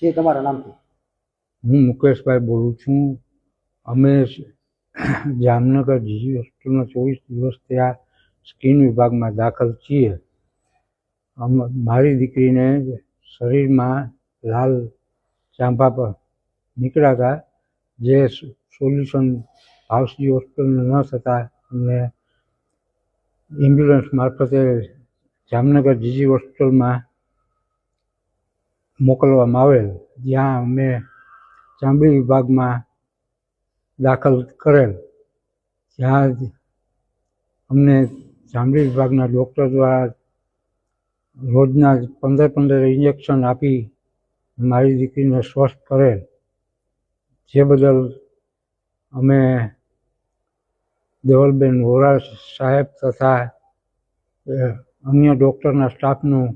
જે તમારા નામથી? હું મુકેશભાઈ બોલું છું. અમે જામનગર જીજી હોસ્પિટલમાં 24 દિવસ થયા સ્કિન વિભાગમાં દાખલ છીએ. મારી દીકરીને શરીરમાં લાલ ચાંપા પર નીકળ્યા હતા, જે સોલ્યુશન હાઉસજી હોસ્પિટલને ન થતાં અમને એમ્બ્યુલન્સ મારફતે જામનગર જીજી હોસ્પિટલમાં મોકલવામાં આવેલ, જ્યાં અમે ચામડી વિભાગમાં દાખલ કરેલ. જ્યાં અમને ચામડી વિભાગના ડૉક્ટર દ્વારા રોજના 15 ઇન્જેક્શન આપી મારી દીકરીને સ્વસ્થ કરેલ. જે બદલ અમે દેવલબેન વોરા સાહેબ તથા અન્ય ડૉક્ટરના સ્ટાફનું